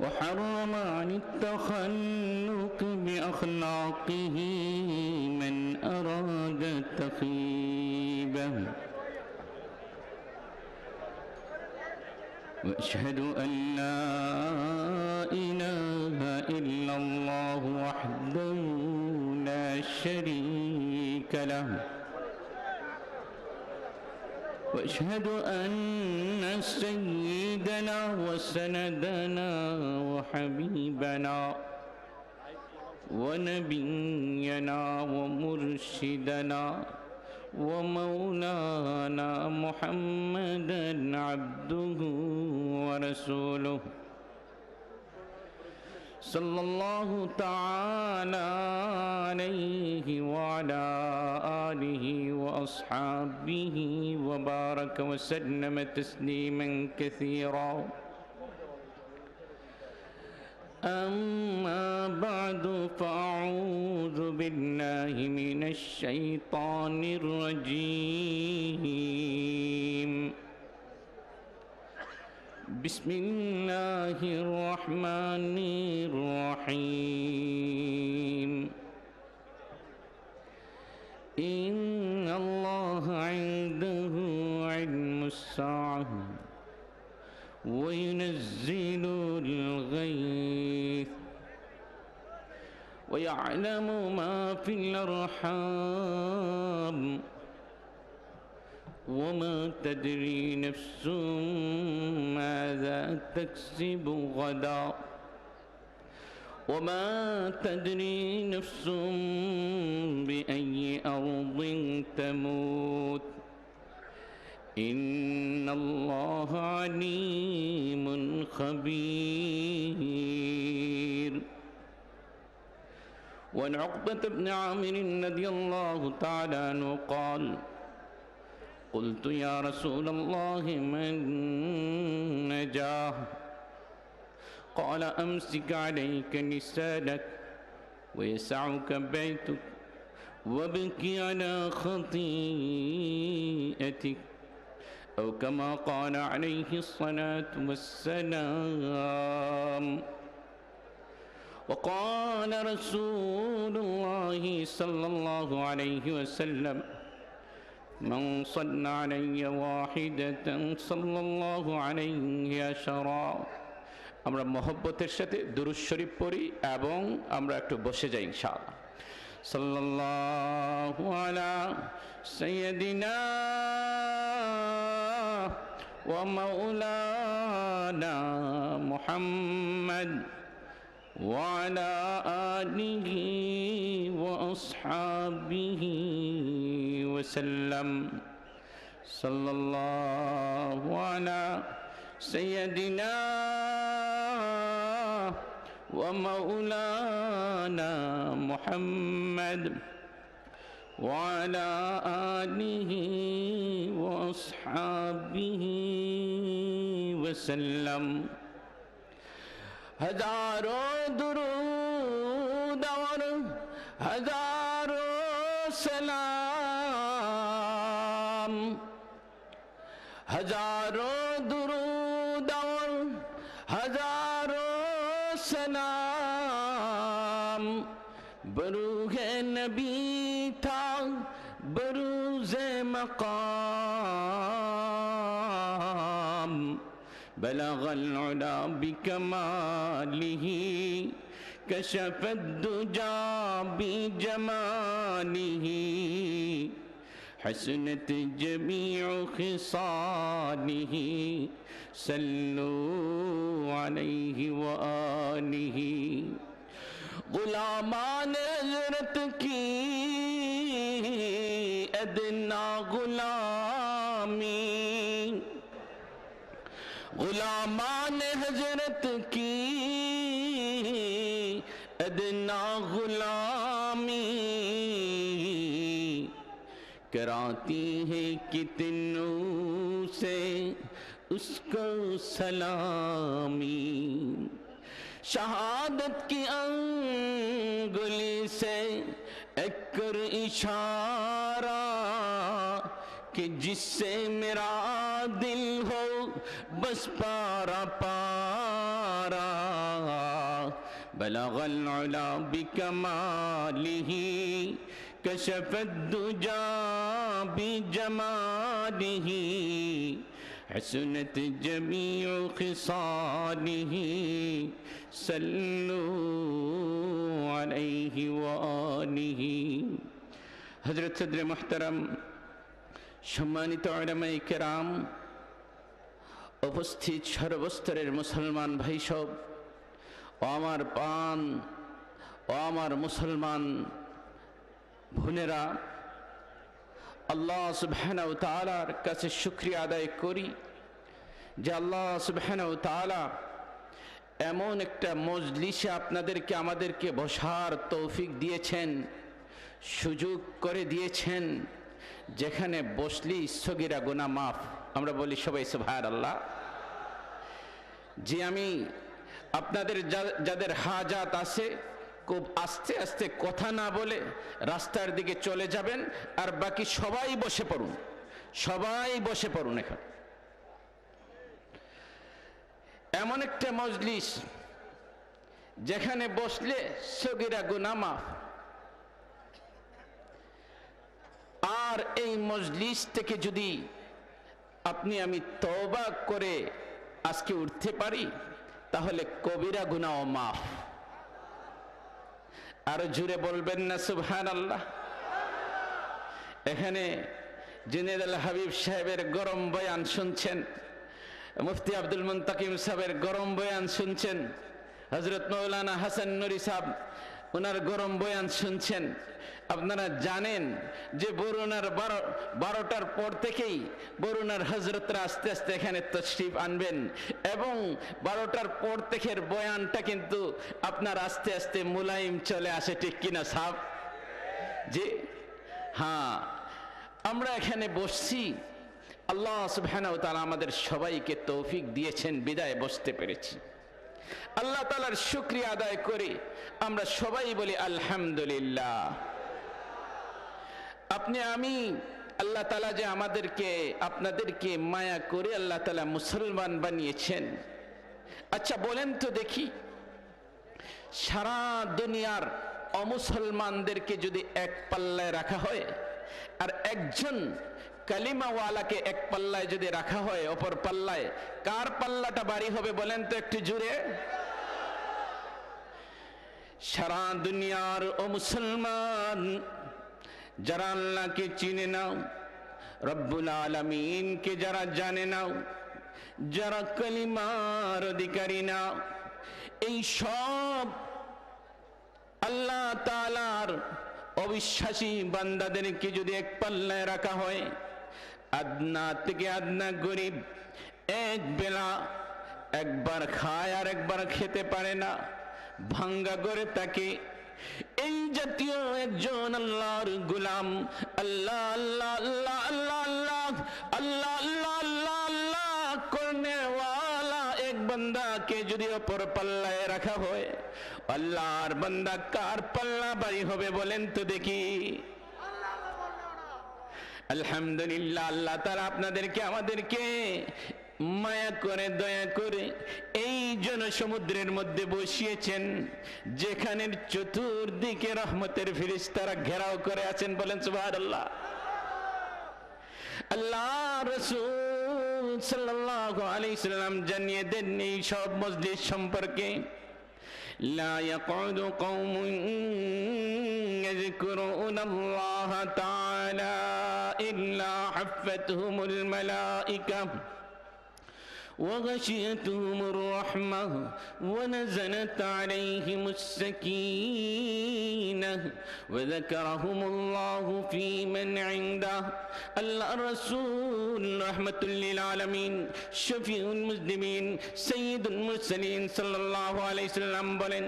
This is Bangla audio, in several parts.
وحرم عن التخلق بأخلاقه من أراد تخيبه وأشهد أن لا إله إلا الله وحده لا شريك له وأشهد أن سيدنا وسندنا وحبيبنا ونبينا ومرشدنا ومولانا محمدا عبده ورسوله صلى الله تعالى عليه وعلى آله وأصحابه وبارك وسلم تسليما كثيرا. أما بعد فأعوذ بالله من الشيطان الرجيم. بسم الله الرحمن الرحيم. إن الله عنده علم الساعة وينزل الغيث ويعلم ما في الأرحام وما تدري نفس ماذا تكسب غدا وما تدري نفس بأي أرض تموت إن الله عليم خبير. وعن عقبة بن عامر رضي الله تعالى عنه قال: قلت يا رسول الله من نجاه؟ قال: أمسك عليك لسانك ويسعك بيتك وابكي على خطيئتك، أو كما قال عليه الصلاة والسلام. وقال رسول الله صلى الله عليه وسلم: من صلى علي واحدة صلى الله عليه عشرا. আমরা মহব্বতের সাথে দুরূদ শরীফ পড়ি এবং আমরা একটু বসে যাই ইনশাআল্লাহ। সাল্লাল্লাহু আলা সাইয়্যিদিনা ওয়া মাওলানা মুহাম্মদ ওয়া আলা আলিহি ওয়া আসহাবিহি ওয়া সাল্লাম। সাল্লাল্লাহু আলা সাইয়্যিদিনা ওয়া মাওলানা মুহাম্মদ ওয়া আলা আলিহি ওয়া আসহাবিহি ওয়া সাল্লাম। হাজারো দুরূদ আর হাজারো সালাম, হাজারো দুরূদ আর হাজারো সালাম। বরুহে নবী থা বরুজে মকাম, بلغ العلا بكماله كشف الدجى بجماله حسنت جميع خصاله صلوا عليه وآله. غلامان حضرت کی ادنا غلامی، غلامان حضرت کی ادنا غلامی کراتی ہے کتنوں سے اس کو سلامی. شہادت کی انگلی سے ایک کر اشارہ کہ جس سے میرا دل ہو बस पारा पारा बलग अल-उला बिकमालिही कशफ अद-दुजा बिजमालिही हसनत जमीउ खिसालिही सल्लू अलैहि व आलिही। हजरत सदर मुहतरम सम्मानित उलमाए केराम, उपस्थित सर्वस्तरेर मुसलमान भाई सब ও আমার পান ও আমার মুসলমান বোনেরা, আল্লাহ সুবহানাহু ওয়া তাআলার কাছে শুকরিয়া আদায় করি যে আল্লাহ সুবহানাহু ওয়া তাআলা এমন একটা মজলিসে আপনাদেরকে আমাদেরকে বসার তৌফিক দিয়েছেন, সুযোগ করে দিয়েছেন, যেখানে বসলেই সগীরা গুনাহ মাফ। আমরা বলি সবাই সুবহানাল্লাহ। যে আমি আপনাদের যাদের হাজাত আছে খুব আস্তে আস্তে কথা না বলে রাস্তার দিকে চলে যাবেন, আর বাকি সবাই বসে পড়ুন, সবাই বসে পড়ুন। এখন এমন একটা মজলিস যেখানে বসলে সগীরা গুনাহ মাফ। আর এই মজলিস থেকে যদি আপনি আমি তওবা করে আজকে উঠতে পারি তাহলে কবিরা গুনাহ মাফ। আর জুড়ে বলবেন না সুবহানাল্লাহ। এখানে জুনায়েদ আল হাবিব সাহেবের গরম বয়ান শুনছেন, মুফতি আব্দুল মুনতাকিম সাহেবের গরম বয়ান শুনছেন, হযরত মাওলানা হাসান নুরি সাহেব ওনার গরম বয়ান শুনছেন। আপনারা জানেন যে বরুণার 12টার পর থেকেই বরুণার হযরতরা আস্তে আস্তে এখানে তশরিফ আনবেন, এবং 12টার পর থেকে বয়ানটা কিন্তু আপনার আস্তে আস্তে মুলায়ম চলে আসে, ঠিক কিনা সাহেব? জি হ্যাঁ, আমরা এখানে বসছি, আল্লাহ সুবহানাহু ওয়া তাআলা আমাদের সবাইকে তৌফিক দিয়েছেন বিদায় বসতে পেরেছি। আল্লাহ তাআলার শুকরিয়া আদায় করে আমরা সবাই বলি আলহামদুলিল্লাহ। আপনি আমি আল্লাহ তাআলা যে আমাদেরকে আপনাদেরকে মায়া করে আল্লাহ তাআলা মুসলমান বানিয়েছেন। আচ্ছা বলেন তো দেখি, সারা দুনিয়ার অমুসলমানদেরকে যদি এক পাল্লায় রাখা হয় আর একজন কালিমাওয়ালাকে এক পাল্লায় যদি রাখা হয় অপর পাল্লায়, কার পাল্লাটা ভারী হবে বলেন তো একটু জোরে? সারা দুনিয়ার অমুসলমান যারা আল্লাহকে চিনে নাও, রব্বুল আলামিনকে যারা জানে নাও, যারা কালিমার অধিকারী না, এই সব আল্লাহ তাআলার অবিশ্বাসী বান্দাদেরকে যদি এক পাল্লায় রাখা হয়, আদনা থেকে আদনা গরিব, এক বেলা একবার খায় আর একবার খেতে পারে না, ভাঙ্গা করে তাকে, এই জাতীয় একজন আল্লাহর গোলাম, আল্লাহ আল্লাহ আল্লাহ আল্লাহ আল্লাহ আল্লাহ আল্লাহ আল্লাহ আল্লাহ করনেওয়ালা এক বান্দাকে যদি অপর পাল্লায় রাখা হয়, আল্লাহর বান্দা কার পাল্লা ভারী হবে বলেন তো দেখি? আলহামদুলিল্লাহ, আল্লাহ তাআলা আপনাদেরকে আমাদেরকে মায়া করে দয়া করে এই জনসমুদ্রের মধ্যে বসিয়েছেন, যেখানের চতুর্দিকে রহমতের ফেরেশতারা ঘেরাও করে আছেন। বলেন সুবহানাল্লাহ। আল্লাহ রাসূল সাল্লাল্লাহু আলাইহি সাল্লাম জানিয়ে দেন এই সব মজলিস সম্পর্কে, লা ইয়াকুদু কওমুন ইয়াযকুরুনাল্লাহা তাআলা ইল্লা হাফাতহুমুল মালায়েকা وغشيتهم الرحمة ونزلت عليهم السكينة وذكرهم الله في من عنده। الله الرسول رحمة للعالمين شفيع المذنبين سيد المرسلين صلى الله عليه وسلم বলেন,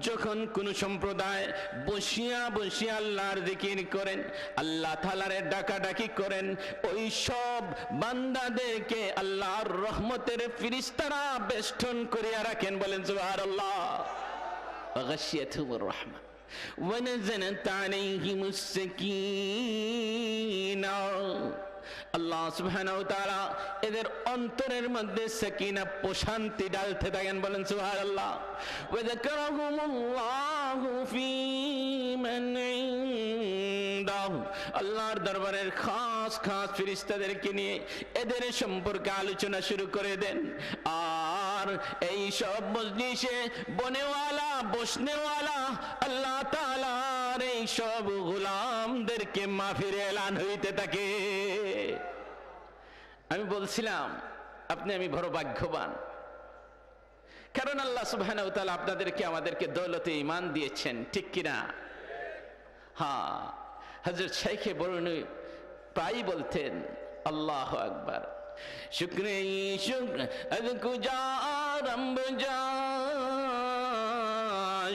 যখন কোন সম্প্রদায় বসিয়া বসিয়া আল্লাহর জিকির করেন, আল্লাহ তাআলার ডাকাডাকি করেন, ওই সব বান্দাদেরকে আল্লাহর রহমতের ফেরেশতারা বেষ্টন করিয়া রাখেন। বলেন সুবহানাল্লাহ। ওয়াগাশিয়াতুহুর রাহমা ওয়া নাযালাত আলাইহিমুস সাকিনা আল্লাহ সুবহানাহু ওয়া তাআলা এদের অন্তরের মধ্যে সাকিনা প্রশান্তি ডালতে থাকেন, বলেন সুবহানাল্লাহ। ওয়া যাকারাহুমুল্লাহু ফী মান ইনদাহু, আল্লাহর দরবারের খাস খাস ফেরেশতাদেরকে নিয়ে এদের সম্পর্কে আলোচনা শুরু করে দেন। আর এই সব মজলিসে বনেওয়ালা বসনেওয়ালা আল্লাহ তাআলার এই সব গোলামদেরকে মাফির এলান হইতে থাকে। আমি বলছিলাম আমি বড় ভাগ্যবান, কারণ আল্লাহ সুবহানাহু ওয়া তাআলা আপনাদেরকে আমাদেরকে দৌলতে ঈমান দিয়েছেন, ঠিক কিনা? হ্যাঁ, হযরত শাইখে বরুণী প্রায় বলতেন আল্লাহু আকবার, শুকরে শুকর আদকু যা রম্ব যা,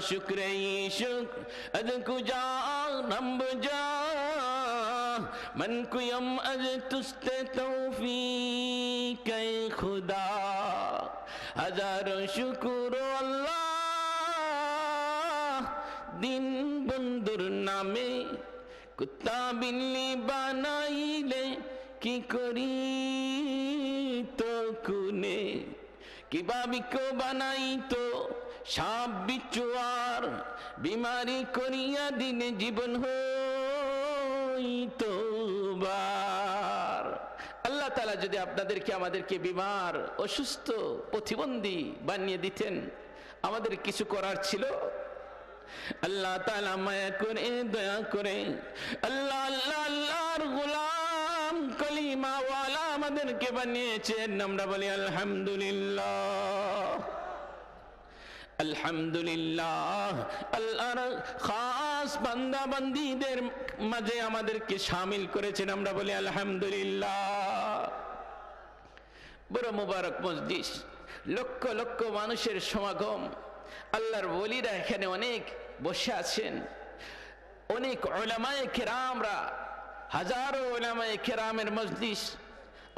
শুকরে শুকর আদকু যা রম্ব যা, मन कुयम अज तुस्ते तौफीक खुदा, हजारों शुक्र अल्लाह, दिन बंदुर नामे कुत्ता बिल्ली बनाइले की करी तो कुने, कि बाबी को बनाई तो साप बिचुआर, बीमारी करिया दिन जीवन हो তো বার। আল্লাহ তাআলা যদি আপনাদেরকে আমাদেরকে বিমার অসুস্থ প্রতিবন্ধী বানিয়ে দিতেন, আমাদের কিছু করার ছিল? আল্লাহ তাআলা মায়া করে দয়া করে আল্লাহ আল্লাহ আল্লাহর গোলাম কলিমা ওয়ালা আমাদেরকে বানিয়েছেন। আমরা বলি আলহামদুলিল্লাহ, আলহামদুলিল্লাহ। আল্লাহর খাস বান্দা বান্দীদের মাঝে আমাদেরকে শামিল করেছেন, আমরা বলি আলহামদুলিল্লাহ। বড় মুবারক মজলিস, লক্ষ লক্ষ মানুষের সমাগম, আল্লাহর ওলিরা এখানে অনেক বসে আছেন, অনেক উলামায়ে কেরামরা, হাজারো উলামায়ে কেরামের মজলিস।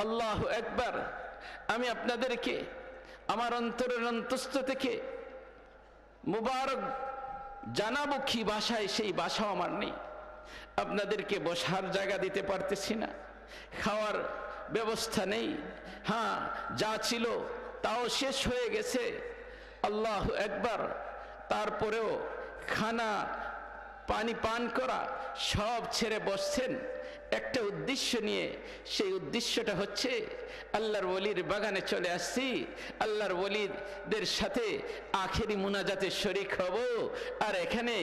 আল্লাহু আকবার। আমি আপনাদেরকে আমার অন্তরের অন্তঃস্থ থেকে মুবারক জানাবো কি ভাষায়, সেই ভাষাও আমার নেই। আপনাদেরকে বসার জায়গা দিতে পারতেছি না, খাওয়ার ব্যবস্থা নেই। হ্যাঁ, যা ছিল তাও শেষ হয়ে গেছে। আল্লাহু আকবার। তারপরেও খানা পানি পান করা সব ছেড়ে বসছেন একটা উদ্দেশ্য নিয়ে। সেই উদ্দেশ্যটা হচ্ছে আল্লাহর ওলির বাগানে চলে আসছি, আল্লাহর ওলিদের সাথে আখেরি মুনাজাতে শরীক হব, আর এখানে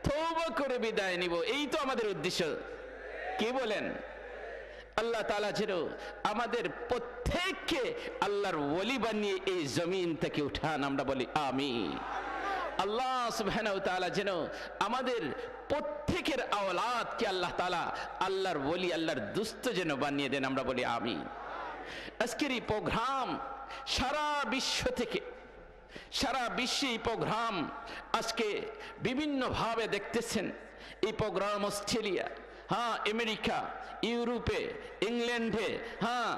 তওবা করে বিদায় নিব। এই তো আমাদের উদ্দেশ্য, কি বলেন? আল্লাহ তাআলা যেন আমাদের প্রত্যেককে আল্লাহর ওলি বানিয়ে এই জমিন থেকে উঠান, আমরা বলি আমিন। আল্লাহ সুবহানাহু ওয়া তাআলা যেন আমাদের প্রত্যেকের আওলাদকে আল্লাহ তাআলা আল্লাহর ওলি, আল্লাহর দুস্ত যেন বানিয়ে দেন, আমরা বলি আমিন। আজকের এই প্রোগ্রাম সারা বিশ্ব থেকে, সারা বিশ্বে এই প্রোগ্রাম আজকে বিভিন্নভাবে দেখতেছেন। এই প্রোগ্রাম অস্ট্রেলিয়া, হ্যাঁ আমেরিকা, ইউরোপে, ইংল্যান্ডে, হ্যাঁ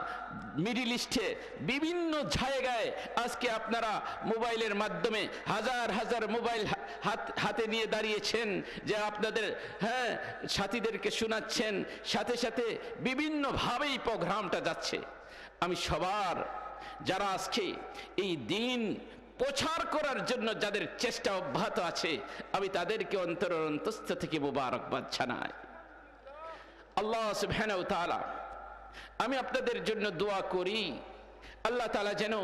মিডল ইস্টে, বিভিন্ন জায়গায় আজকে আপনারা মোবাইলের মাধ্যমে হাজার হাজার মোবাইল হাতে নিয়ে দাঁড়িয়েছেন, যে আপনাদের হ্যাঁ সাথীদেরকে শোনাচ্ছেন, সাথে সাথে বিভিন্নভাবেই প্রোগ্রামটা যাচ্ছে। আমি সবার যারা আজকে এই দিন প্রচার করার জন্য যাদের চেষ্টা অব্যাহত আছে, আমি তাদেরকে অন্তরের অন্তঃস্থ থেকে মুবারকবাদ জানাই। আল্লাহ সুবহানাহু ওয়া তাআলা, আমি আপনাদের জন্য দোয়া করি আল্লাহ তাআলা যেন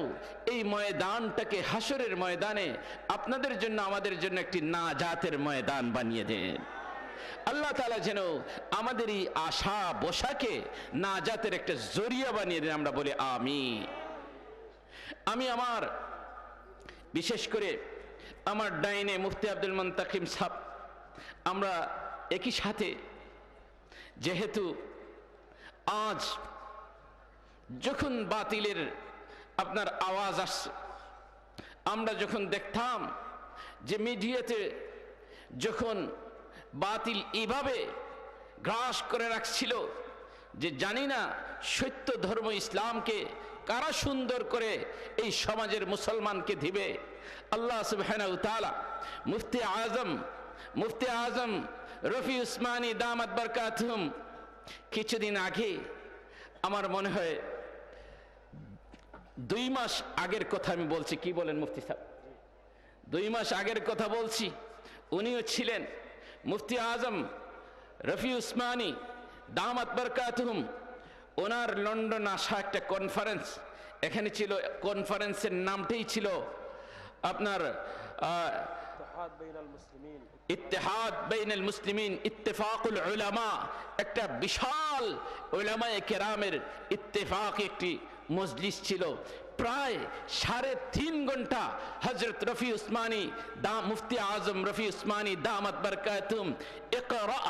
এই ময়দানটাকে হাসরের ময়দানে আপনাদের জন্য আমাদের জন্য একটি নাজাতের ময়দান বানিয়ে দেন। আল্লাহ তাআলা যেন আমাদের এই আশা বসাকে নাজাতের একটা জরিয়া বানিয়ে দেন, আমরা বলি আমিন। আমি আমার বিশেষ করে আমার ডাইনে মুফতি আব্দুল মুনতাকিম সাহেব, আমরা একই সাথে, যেহেতু আজ যখন বাতিলের আপনার আওয়াজ আসছে, আমরা যখন দেখতাম যে মিডিয়াতে যখন বাতিল এইভাবে গ্রাস করে রাখছিল, যে জানি না সত্য ধর্ম ইসলামকে কারা সুন্দর করে এই সমাজের মুসলমানকে দিবে। আল্লাহ সুবহানাহু ওয়া তাআলা মুফতি আজম রফি উসমানী দামাত বরকাতুহুম কিছুদিন আগে আমার মনে হয় 2 মাস আগের কথা আমি বলছি, কি বলেন মুফতি সাহেব? 2 মাস আগের কথা বলছি। উনিও ছিলেন মুফতি আজম রফি উসমানী দামাত বরকাতুহুম। ওনার লন্ডন আসা একটা কনফারেন্স এখানে ছিল। কনফারেন্সের নামটাই ছিল আপনার ইত্তেহাদ বাইনাল মুসলিমিন ইত্তেফাকুল উলামা। একটা বিশাল উলামায়ে কেরামের ইত্তেফাক একটি মজলিস ছিল। প্রায় 3.5 ঘন্টা হযরত রফি উসমানী মুফতি আজম রফি উসমানী দামাত বরকাতুহুম ইকরা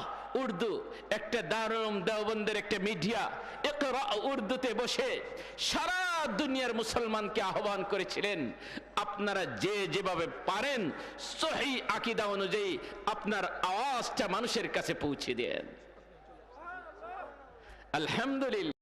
উর্দু, একটা দারুল দেওবন্দের একটা মিডিয়া, ইকরা উর্দুতে বসে সারা দুনিয়ার মুসলমানকে আহ্বান করেছিলেন, আপনারা যে যেভাবে পারেন সহিহ আকীদা অনুযায়ী আপনার আওয়াজটা মানুষের কাছে পৌঁছে দেন। আলহামদুলিল্লাহ।